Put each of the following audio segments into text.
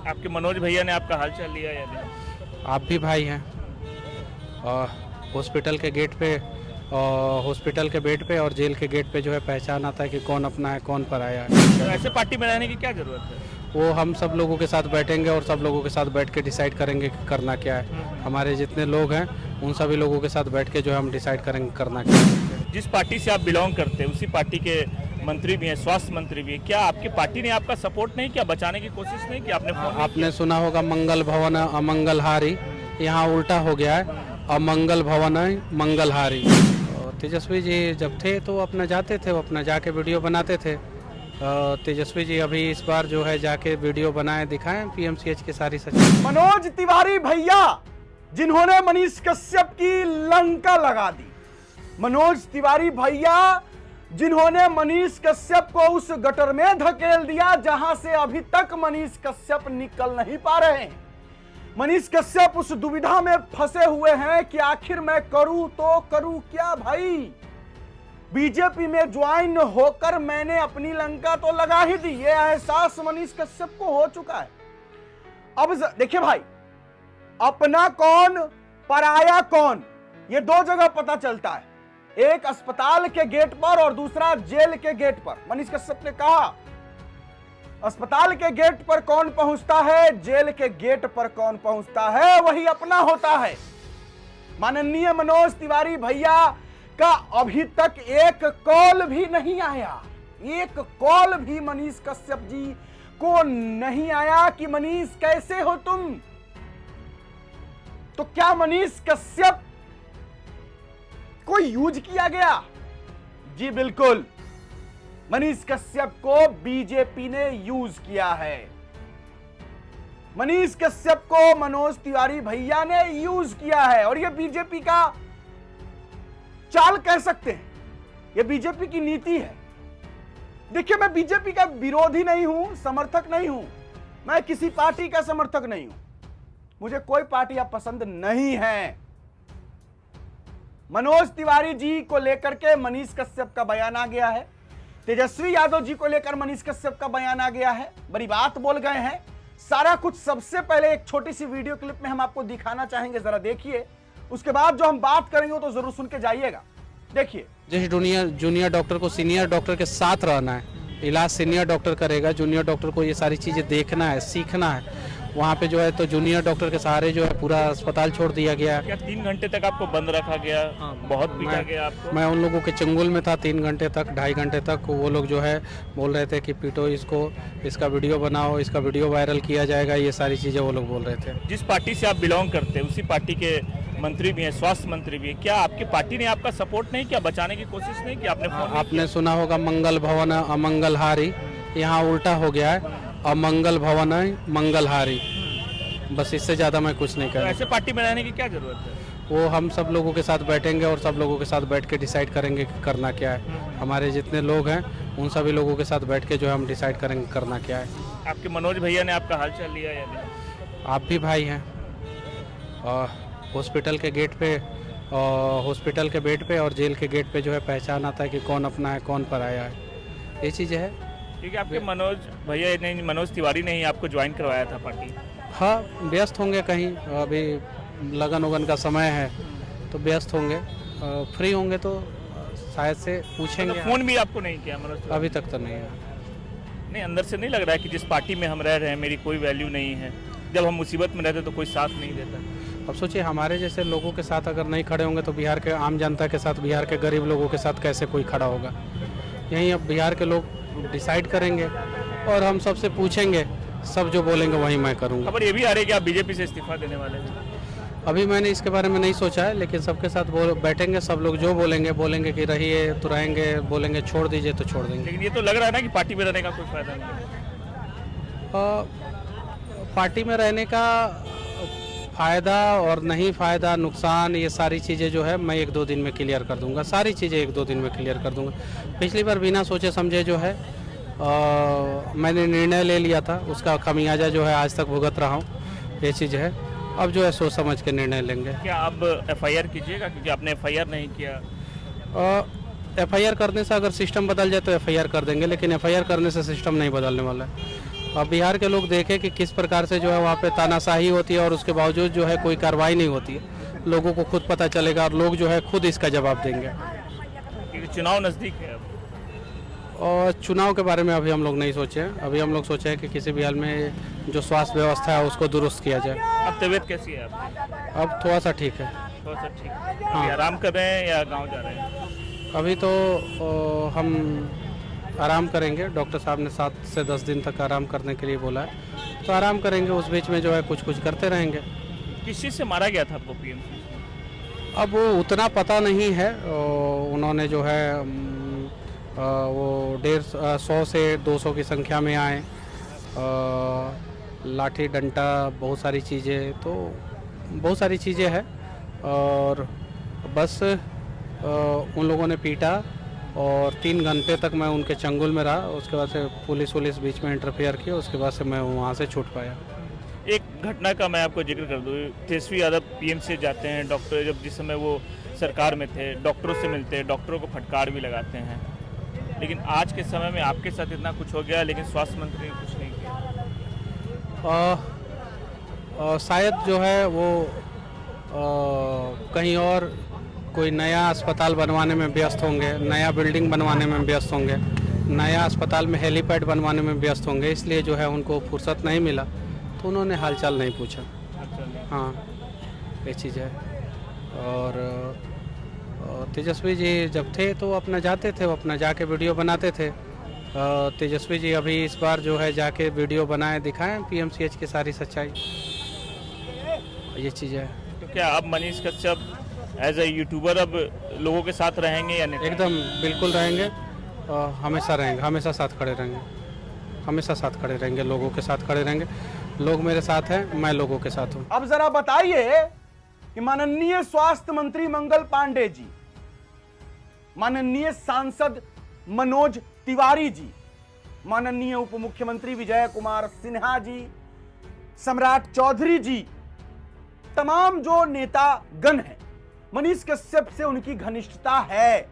आपके मनोज भैया ने आपका हाल चाल लिया या नहीं? आप भी भाई हैं। और हॉस्पिटल के गेट पे हॉस्पिटल के बेड पे और जेल के गेट पे जो है पहचान आता है कि कौन अपना है कौन पराया है। तो ऐसे पार्टी में रहने की क्या जरूरत है? वो हम सब लोगों के साथ बैठेंगे और सब लोगों के साथ बैठ के डिसाइड करेंगे कि करना क्या है। हमारे जितने लोग हैं उन सभी लोगों के साथ बैठ के जो है हम डिसाइड करेंगे करना क्या है। जिस पार्टी से आप बिलोंग करते हैं उसी पार्टी के मंत्री भी हैं, स्वास्थ्य मंत्री भी हैं, क्या आपकी पार्टी ने आपका सपोर्ट नहीं किया, बचाने की कोशिश नहीं की? आपने सुना होगा मंगल भवन अमंगलहारी, यहाँ उल्टा हो गया है, अमंगल भवन है मंगलहारी। तेजस्वी जी जब थे तो अपना जाते थे, वो अपना जाके वीडियो बनाते थे। तेजस्वी जी अभी इस बार जो है जाके वीडियो बनाए दिखाएं पीएमसीएच के सारी सच्चाई। मनोज तिवारी भैया जिन्होंने मनीष कश्यप की लंका लगा दी, मनोज तिवारी भैया जिन्होंने मनीष कश्यप को उस गटर में धकेल दिया जहां से अभी तक मनीष कश्यप निकल नहीं पा रहे हैं। मनीष कश्यप उस दुविधा में फंसे हुए हैं कि आखिर मैं करूं तो करूं क्या भाई। बीजेपी में ज्वाइन होकर मैंने अपनी लंका तो लगा ही दी, ये एहसास मनीष कश्यप को हो चुका है। अब देखिए भाई, अपना कौन पराया कौन, ये दो जगह पता चलता है, एक अस्पताल के गेट पर और दूसरा जेल के गेट पर। मनीष कश्यप ने कहा अस्पताल के गेट पर कौन पहुंचता है, जेल के गेट पर कौन पहुंचता है, वही अपना होता है। माननीय मनोज तिवारी भैया का अभी तक एक कॉल भी नहीं आया, एक कॉल भी मनीष कश्यप जी को नहीं आया कि मनीष कैसे हो तुम। तो क्या मनीष कश्यप को यूज किया गया? जी बिल्कुल, मनीष कश्यप को बीजेपी ने यूज किया है। मनीष कश्यप को मनोज तिवारी भैया ने यूज किया है और यह बीजेपी का चाल कह सकते हैं, यह बीजेपी की नीति है। देखिए, मैं बीजेपी का विरोधी नहीं हूं, समर्थक नहीं हूं, मैं किसी पार्टी का समर्थक नहीं हूं, मुझे कोई पार्टियां पसंद नहीं है। मनोज तिवारी जी को लेकर के मनीष कश्यप का बयान आ गया है, तेजस्वी यादव जी को लेकर मनीष कश्यप का बयान आ गया है, बड़ी बात बोल गए हैं। सारा कुछ सबसे पहले एक छोटी सी वीडियो क्लिप में हम आपको दिखाना चाहेंगे, जरा देखिए, उसके बाद जो हम बात करेंगे तो जरूर सुन के जाइएगा। देखिए, जिस जूनियर डॉक्टर को सीनियर डॉक्टर के साथ रहना है, इलाज सीनियर डॉक्टर करेगा, जूनियर डॉक्टर को ये सारी चीजें देखना है, सीखना है। वहाँ पे जो है तो जूनियर डॉक्टर के सहारे जो है पूरा अस्पताल छोड़ दिया गया। क्या 3 घंटे तक आपको बंद रखा गया? बहुत पीटा गया आपको? मैं उन लोगों के चंगुल में था 3 घंटे तक, 2.5 घंटे तक। वो लोग जो है बोल रहे थे कि पीटो इसको, इसका वीडियो बनाओ, इसका वीडियो वायरल किया जाएगा, ये सारी चीज़ें वो लोग बोल रहे थे। जिस पार्टी से आप बिलोंग करते हैं उसी पार्टी के मंत्री भी हैं, स्वास्थ्य मंत्री भी हैं, क्या आपकी पार्टी ने आपका सपोर्ट नहीं किया, बचाने की कोशिश नहीं की? आपने सुना होगा मंगल भवन अमंगलहारी, यहाँ उल्टा हो गया है, अमंगल भवन है मंगलहारी। बस इससे ज़्यादा मैं कुछ नहीं कर रहा। ऐसे पार्टी में रहने की क्या जरूरत है? वो हम सब लोगों के साथ बैठेंगे और सब लोगों के साथ बैठ के डिसाइड करेंगे कि करना क्या है। हमारे जितने लोग हैं उन सभी लोगों के साथ बैठ के जो है हम डिसाइड करेंगे करना क्या है। आपके मनोज भैया ने आपका हाल चाल लिया या नहीं? आप भी भाई हैं। और हॉस्पिटल के गेट पे हॉस्पिटल के बेड पे और जेल के गेट पे जो है पहचान आता है कि कौन अपना है कौन पराया है, ये चीज़ें है। ठीक है, आपके मनोज भैया ने, मनोज तिवारी ने ही आपको ज्वाइन करवाया था पार्टी? हाँ, व्यस्त होंगे कहीं, अभी लगन उगन का समय है तो व्यस्त होंगे, फ्री होंगे तो शायद से पूछेंगे। तो फोन भी आपको नहीं किया मनोज तिवारी? अभी तक तो नहीं है। नहीं, अंदर से नहीं लग रहा है कि जिस पार्टी में हम रह रहे हैं मेरी कोई वैल्यू नहीं है, जब हम मुसीबत में रहते तो कोई साथ नहीं देता? अब सोचिए, हमारे जैसे लोगों के साथ अगर नहीं खड़े होंगे तो बिहार के आम जनता के साथ, बिहार के गरीब लोगों के साथ कैसे कोई खड़ा होगा? यहीं अब बिहार के लोग डिसाइड करेंगे और हम सबसे पूछेंगे, सब जो बोलेंगे वही मैं करूँगा। खबर ये भी आ रही है कि आप बीजेपी से इस्तीफा देने वाले हैं? अभी मैंने इसके बारे में नहीं सोचा है, लेकिन सबके साथ बैठेंगे, सब लोग जो बोलेंगे कि रहिए तो रहेंगे, बोलेंगे छोड़ दीजिए तो छोड़ देंगे। लेकिन ये तो लग रहा है ना कि पार्टी में रहने का कोई फायदा नहीं है। पार्टी में रहने का फ़ायदा और नहीं फ़ायदा, नुकसान, ये सारी चीज़ें जो है मैं 1-2 दिन में क्लियर कर दूंगा। सारी चीज़ें 1-2 दिन में क्लियर कर दूंगा। पिछली बार बिना सोचे समझे जो है मैंने निर्णय ले लिया था, उसका खमियाजा जो है आज तक भुगत रहा हूँ, ये चीज़ है। अब जो है सोच समझ के निर्णय लेंगे। क्या अब एफआईआर कीजिएगा, क्योंकि आपने एफआईआर नहीं किया? एफआईआर करने से अगर सिस्टम बदल जाए तो एफआईआर कर देंगे, लेकिन एफआईआर करने से सिस्टम नहीं बदलने वाला है। अब बिहार के लोग देखें कि किस प्रकार से जो है वहाँ पे तानाशाही होती है और उसके बावजूद जो है कोई कार्रवाई नहीं होती है। लोगों को खुद पता चलेगा और लोग जो है खुद इसका जवाब देंगे। क्योंकि चुनाव नज़दीक है अब। और चुनाव के बारे में अभी हम लोग नहीं सोचे हैं। अभी हम लोग सोचे हैं कि किसी भी हाल में जो स्वास्थ्य व्यवस्था है उसको दुरुस्त किया जाए। अब तबीयत कैसी है आपकी? अब थोड़ा सा ठीक है। थोड़ा सा ठीक है। अभी आराम कर रहे हैं या गांव जा रहे हैं? अभी तो हम आराम करेंगे। डॉक्टर साहब ने 7 से 10 दिन तक आराम करने के लिए बोला है, तो आराम करेंगे। उस बीच में जो है कुछ कुछ करते रहेंगे। किस चीज़ से मारा गया था आपको पीएमसी? अब वो उतना पता नहीं है। उन्होंने जो है वो 150 से 200 की संख्या में आए। लाठी डंडा बहुत सारी चीज़ें, तो बहुत सारी चीज़ें हैं। और बस उन लोगों ने पीटा और 3 घंटे तक मैं उनके चंगुल में रहा। उसके बाद से पुलिस बीच में इंटरफेयर किया। उसके बाद से मैं वहाँ से छूट पाया। एक घटना का मैं आपको जिक्र कर दूँ। तेजस्वी यादव पीएमसी जाते हैं, डॉक्टर जब जिस समय वो सरकार में थे डॉक्टरों से मिलते हैं, डॉक्टरों को फटकार भी लगाते हैं। लेकिन आज के समय में आपके साथ इतना कुछ हो गया लेकिन स्वास्थ्य मंत्री ने कुछ नहीं किया। शायद जो है वो कहीं और कोई नया अस्पताल बनवाने में व्यस्त होंगे, नया बिल्डिंग बनवाने में व्यस्त होंगे, नया अस्पताल में हेलीपैड बनवाने में व्यस्त होंगे। इसलिए जो है उनको फुर्सत नहीं मिला, तो उन्होंने हालचाल नहीं पूछा। हाँ, ये चीज़ है। और तेजस्वी जी जब थे तो अपना जाते थे, वो अपना जाके वीडियो बनाते थे। तेजस्वी जी अभी इस बार जो है जाके वीडियो बनाए दिखाएं पीएमसीएच की सारी सच्चाई। ये चीज़ है। तो क्या अब Manish Kashyap as a YouTuber अब लोगों के साथ रहेंगे या नहीं? एकदम बिल्कुल रहेंगे। हमेशा रहेंगे, हमेशा साथ खड़े रहेंगे, हमेशा साथ खड़े रहेंगे, लोगों के साथ खड़े रहेंगे। लोग मेरे साथ हैं, मैं लोगों के साथ हूँ। अब जरा बताइए कि माननीय स्वास्थ्य मंत्री मंगल पांडे जी, माननीय सांसद मनोज तिवारी जी, माननीय उप मुख्यमंत्री विजय कुमार सिन्हा जी, सम्राट चौधरी जी, तमाम जो नेता गण हैं, मनीष कश्यप से उनकी घनिष्ठता है।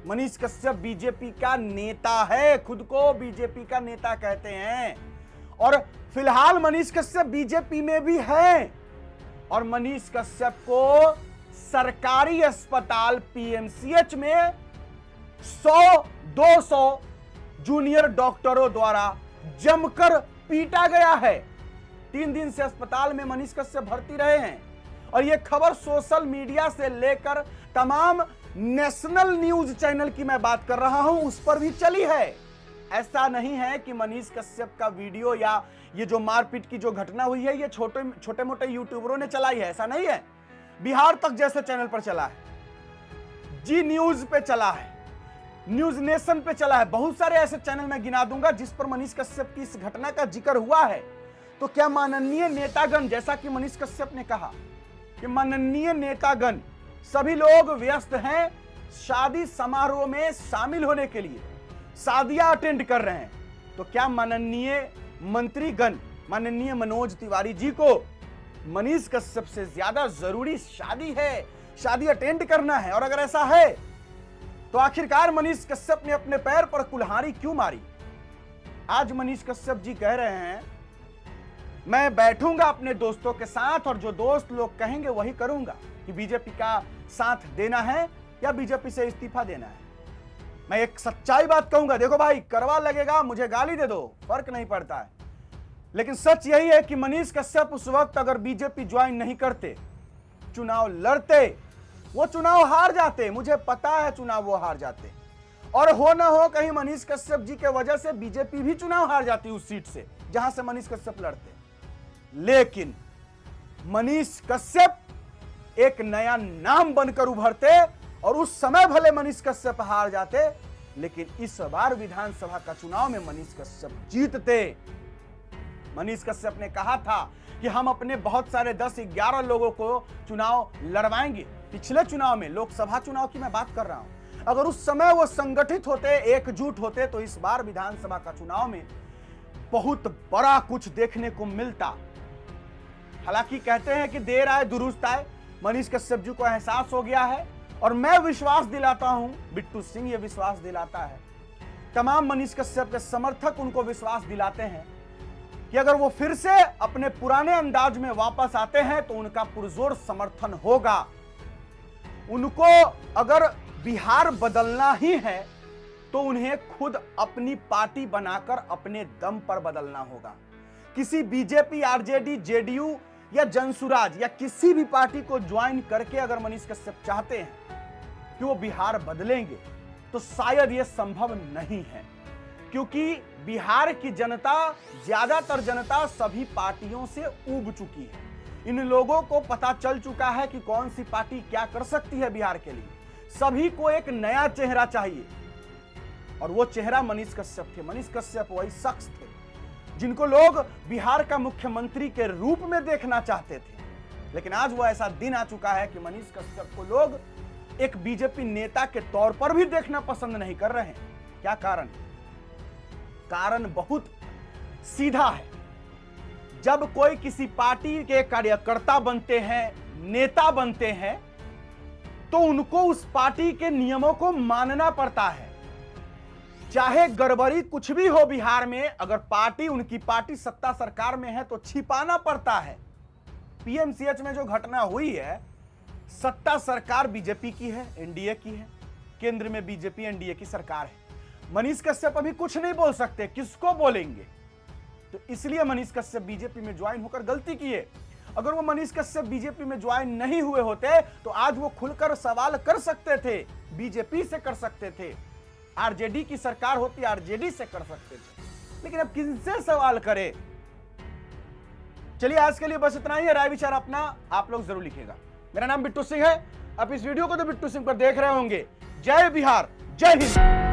मनीष कश्यप बीजेपी का नेता है, खुद को बीजेपी का नेता कहते हैं। और फिलहाल मनीष कश्यप बीजेपी में भी हैं। और मनीष कश्यप को सरकारी अस्पताल पीएमसीएच में 100-200 जूनियर डॉक्टरों द्वारा जमकर पीटा गया है। 3 दिन से अस्पताल में मनीष कश्यप भर्ती रहे हैं। और यह खबर सोशल मीडिया से लेकर तमाम नेशनल न्यूज चैनल की मैं बात कर रहा हूं, उस पर भी चली है। ऐसा नहीं है कि मनीष कश्यप का वीडियो या ये जो मारपीट की जो घटना हुई है ये छोटे मोटे यूट्यूबरों ने चलाई है, ऐसा नहीं है। बिहार तक जैसे चैनल पर चला है, जी न्यूज पे चला है, न्यूज नेशन पे चला है, बहुत सारे ऐसे चैनल मैं गिना दूंगा जिस पर मनीष कश्यप की इस घटना का जिक्र हुआ है। तो क्या माननीय नेतागण, जैसा कि मनीष कश्यप ने कहा कि माननीय नेतागण सभी लोग व्यस्त हैं शादी समारोह में शामिल होने के लिए, शादियां अटेंड कर रहे हैं, तो क्या माननीय मंत्रीगण, माननीय मनोज तिवारी जी को मनीष कश्यप से ज्यादा जरूरी शादी है, शादी अटेंड करना है? और अगर ऐसा है तो आखिरकार मनीष कश्यप ने अपने पैर पर कुल्हाड़ी क्यों मारी? आज मनीष कश्यप जी कह रहे हैं मैं बैठूंगा अपने दोस्तों के साथ और जो दोस्त लोग कहेंगे वही करूंगा, कि बीजेपी का साथ देना है या बीजेपी से इस्तीफा देना है। मैं एक सच्चाई बात कहूंगा, देखो भाई कड़वा लगेगा, मुझे गाली दे दो, फर्क नहीं पड़ता है, लेकिन सच यही है कि मनीष कश्यप उस वक्त अगर बीजेपी ज्वाइन नहीं करते, चुनाव लड़ते, वो चुनाव हार जाते। मुझे पता है चुनाव वो हार जाते, और हो ना हो कहीं मनीष कश्यप जी के वजह से बीजेपी भी चुनाव हार जाती उस सीट से जहां से मनीष कश्यप लड़ते। लेकिन मनीष कश्यप एक नया नाम बनकर उभरते, और उस समय भले मनीष कश्यप हार जाते, लेकिन इस बार विधानसभा का चुनाव में मनीष कश्यप जीतते। मनीष कश्यप ने कहा था कि हम अपने बहुत सारे 10-11 लोगों को चुनाव लड़वाएंगे। पिछले चुनाव में, लोकसभा चुनाव की मैं बात कर रहा हूं, अगर उस समय वो संगठित होते, एकजुट होते, तो इस बार विधानसभा का चुनाव में बहुत बड़ा कुछ देखने को मिलता। हालांकि कहते हैं कि देर आए दुरुस्त आए, मनीष कश्यप जी को एहसास हो गया है, और मैं विश्वास दिलाता हूं, बिट्टू सिंह ये विश्वास दिलाता है, तमाम मनीष कश्यप के समर्थक उनको विश्वास दिलाते हैं कि अगर वो फिर से अपने पुराने अंदाज में वापस आते हैं तो उनका पुरजोर समर्थन होगा। उनको अगर बिहार बदलना ही है तो उन्हें खुद अपनी पार्टी बनाकर अपने दम पर बदलना होगा। किसी बीजेपी, आरजेडी, जेडीयू या जनसुराज या किसी भी पार्टी को ज्वाइन करके अगर मनीष कश्यप चाहते हैं कि वो बिहार बदलेंगे तो शायद ये संभव नहीं है, क्योंकि बिहार की जनता, ज्यादातर जनता सभी पार्टियों से ऊब चुकी है। इन लोगों को पता चल चुका है कि कौन सी पार्टी क्या कर सकती है बिहार के लिए। सभी को एक नया चेहरा चाहिए और वो चेहरा मनीष कश्यप थे। मनीष कश्यप वही शख्स थे जिनको लोग बिहार का मुख्यमंत्री के रूप में देखना चाहते थे, लेकिन आज वो ऐसा दिन आ चुका है कि मनीष कश्यप को लोग एक बीजेपी नेता के तौर पर भी देखना पसंद नहीं कर रहे हैं। क्या कारण? कारण बहुत सीधा है। जब कोई किसी पार्टी के कार्यकर्ता बनते हैं, नेता बनते हैं, तो उनको उस पार्टी के नियमों को मानना पड़ता है। चाहे गड़बड़ी कुछ भी हो बिहार में, अगर पार्टी, उनकी पार्टी सत्ता सरकार में है तो छिपाना पड़ता है। पीएमसीएच में जो घटना हुई है, सत्ता सरकार बीजेपी की है, एनडीए की है, केंद्र में बीजेपी एनडीए की सरकार है। मनीष कश्यप अभी कुछ नहीं बोल सकते, किसको बोलेंगे? तो इसलिए मनीष कश्यप बीजेपी में ज्वाइन होकर गलती किए। अगर वो मनीष कश्यप बीजेपी में ज्वाइन नहीं हुए होते तो आज वो खुलकर सवाल कर सकते थे, बीजेपी से कर सकते थे, आरजेडी की सरकार होती आरजेडी से कर सकते थे, लेकिन अब किनसे सवाल करें? चलिए आज के लिए बस इतना ही है। राय विचार अपना आप लोग जरूर लिखिएगा। मेरा नाम बिट्टू सिंह है। आप इस वीडियो को तो बिट्टू सिंह पर देख रहे होंगे। जय बिहार, जय हिंद।